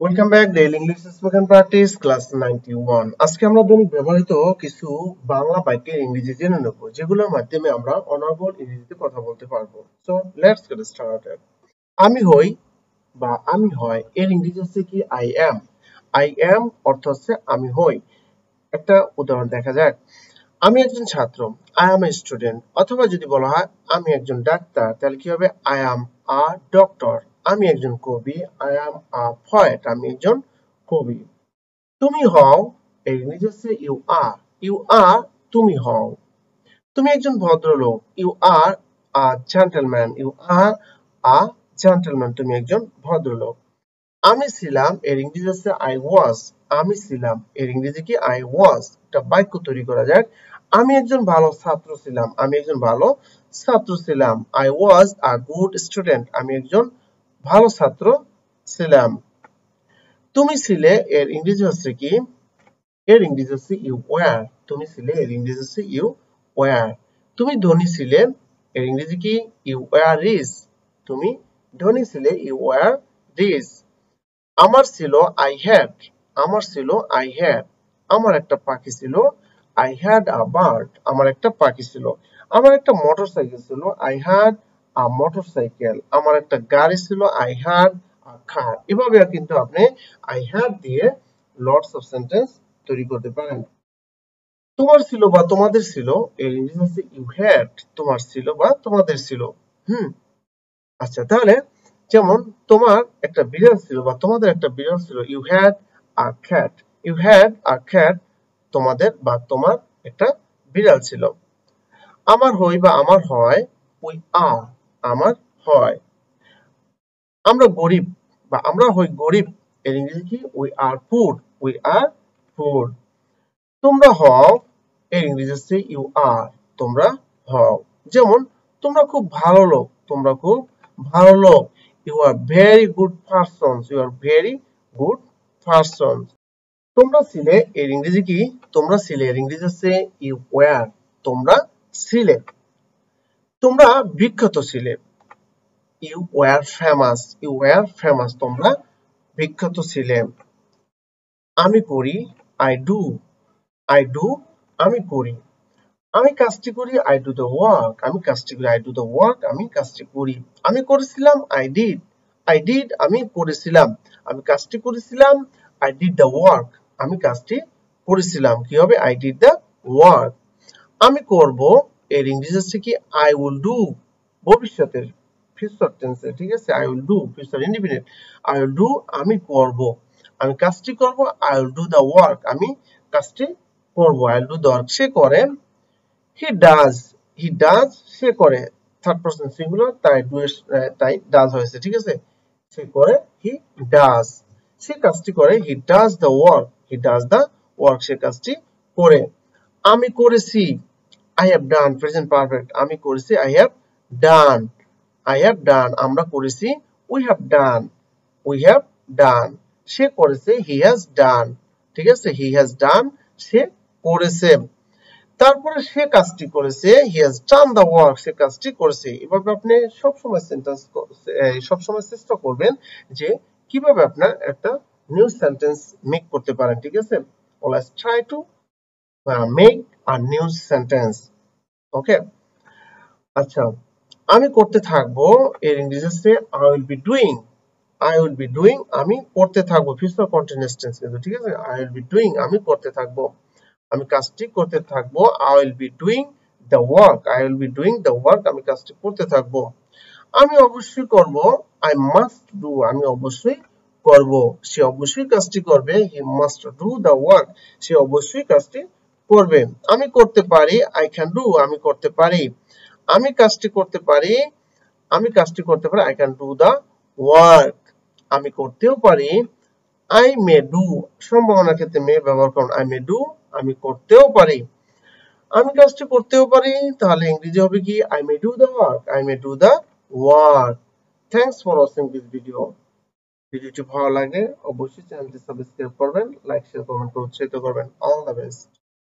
Welcome back daily English spoken practice class 91। আজকে আমরা দৈনিক ব্যবহৃত কিছু বাংলা বাক্যের ইংরেজি জেনে নেব, যেগুলোর মাধ্যমে আমরা অনর্গল ইংরেজিতে কথা বলতে পারবো। So let's get started. আমি হই বা আমি হয় এর ইংরেজি হচ্ছে কি আই অ্যাম। আই অ্যাম অর্থ হচ্ছে আমি হই। একটা উদাহরণ দেখা যাক। আমি একজন ছাত্র, আই অ্যাম এ স্টুডেন্ট। অথবা যদি বলা হয় আমি একজন ডাক্তার, তাহলে কি হবে? I am a doctor. আমি একজন কবি, আই অ্যাম আ পোয়েট। আমি একজন কবি। তুমি হও এর ইংরেজি হচ্ছে ইউ আর। ইউ আর তুমি হও। তুমি একজন ভদ্রলোক, you are a gentleman. You are a gentleman. তুমি একজন ভদ্রলোক। আমি ছিলাম এর ইংরেজি হচ্ছে আই ওয়াজ। আমি ছিলাম এর ইংরেজি কি আই ওয়াজ। একটা বাক্য তৈরি করা যাক। আমি একজন ভালো ছাত্র ছিলাম। আমি একজন ভালো ছাত্র ছিলাম। I was a good student. আমি একজন ভালো ছাত্র ছিলাম। তুমি ছিলে এর ইংরেজি হচ্ছে কি? এর ইংরেজি হচ্ছে ইউ ওয়্যার। তুমি ছিলে এর ইংরেজি হচ্ছে ইউ ওয়্যার। তুমি ধনী ছিলে এর ইংরেজি কি? You were rich. তুমি ধনী ছিলে, ইউ ওয়্যার রিচ। আমার ছিল আই হ্যাড। আমার ছিল আই হ্যাড। আমার একটা পাখি ছিল, আই হ্যাড আ বার্ড। আমার একটা পাখি ছিল। আমার একটা মোটরসাইকেল ছিল, আই হ্যাড আ মোটরসাইকেল। আমার একটা গাড়ি ছিল, আই হ্যাড আ কার। এভাবে কিন্তু আপনি আই হ্যাড দিয়ে লটস অফ সেন্টেন্স তৈরি করতে পারেন। তোমার ছিল বা তোমাদের ছিল এর ইংরেজি হচ্ছে ইউ হ্যাড। তোমার ছিল বা তোমাদের ছিল। হুম। আচ্ছা, তাহলে যেমন তোমার একটা বিড়াল ছিল বা তোমাদের একটা বিড়াল ছিল, you had a cat. You had a cat. তোমাদের বা তোমার একটা বিড়াল ছিল। আমার হই বা আমার হয়, উই আর। আমার হয়। আমরা গরিব বা আমরা হই গরিব এর ইংরেজি কি? উই আর পুর। উই আর পুর। তোমরা হও এর ইংরেজি হচ্ছে ইউ আর। তোমরা হও। যেমন তোমরা খুব ভালো লোক। তোমরা খুব ভালো লোক। You are very good person. You are very good person. তোমরা ছিলে এর ইংরেজি কি? তোমরা ছিলে এর ইংরেজি হচ্ছে ইউ ওয়্যার। তোমরা ছিলে। তোমরা বিখ্যাত ছিলে, you were famous. You were famous. তোমরা বিখ্যাত ছিলে। আমি করি, আই ডু। আই ডু আমি করি। আমি কাজটি করি, আই ডু দ্য ওয়ার্ক। আমি কাজটি করি, আই ডু দ্য ওয়ার্ক। আমি কাজটি করি। আমি করেছিলাম, আই ডিড। আই ডিড আমি করেছিলাম। আমি কাজটি করেছিলাম, আই ডিড দ্য ওয়ার্ক। আমি কাজটি করেছিলাম। কি হবে? I did the work. আমি করব এর ইংরেজি হচ্ছে কি? I will do. ভবিষ্যতের ফিউচার টেন্সে, ঠিক আছে? I will do future indefinite. I will do আমি করব। আমি কাজটি করব, I will do the work. আমি কাজটি করব, I will do the work. সে করে, হি ডাজ। হি ডাজ সে করে। থার্ড পারসন সিঙ্গুলার, তাই ডাজ হয়েছে, ঠিক আছে? সে করে, হি ডাজ। সে কাজটি করে, he does the work. He does the work. সে কাজটি করে। আমি করেছি, I have done. Present perfect. আমি করেছি, I have done. I have done আমরা করেছি, we have done. We have done. সে করেছে, হি হ্যাজ ডান। ঠিক আছে? হি হ্যাজ ডান সে করেছে। তারপরে সে কাজটি করেছে, he has done the work. সে কাজটি করেছে। এভাবে আপনি সবসময় সবসময় চেষ্টা করবেন যে কিভাবে আপনার একটা নিউ সেন্টেন্স মেক করতে পারেন, ঠিক আছে? Always try to make a new sentence. Okay. আচ্ছা, আমি করতে থাকবো এর ইংরেজি হচ্ছে I will be doing. I will be doing আমি করতে থাকবো। ফিউচার কন্টিনিউয়াস টেন্স কিন্তু, ঠিক আছে? আই উইল বি ডুইং আমি করতে থাকবো। আমি কাজটি করতে থাকবো। I will be doing the work. I will be doing the work. আমি কাজটি করতে থাকবো। আমি অবশ্যই করব, আই মাস্ট ডু আমি অবশ্যই করব। সে অবশ্যই কাজটি করবে, he must do the work. সে অবশ্যই কাজটি করবে। আমি করতে পারি, আই ক্যান ডু আমি করতে পারি। আমি কাজটি করতে পারি, আমি কাজটি করতে পারি, I can do the work. আমি করতেও পারি, আই মে ডু সম্ভাবনার ক্ষেত্রে মে ব্যবহার করুন। আই মে ডু আমি করতেও পারি। আমি কাজটি করতেও পারি, তাহলে ইংরেজি হবে কি? I may do the work. I may do the work. Thanks for watching this video. ভিডিওটি ভালো লাগে অবশ্যই চ্যানেলটি সাবস্ক্রাইব করবেন, লাইক শেয়ার কমেন্ট করে উৎসাহিত করবেন। All the best.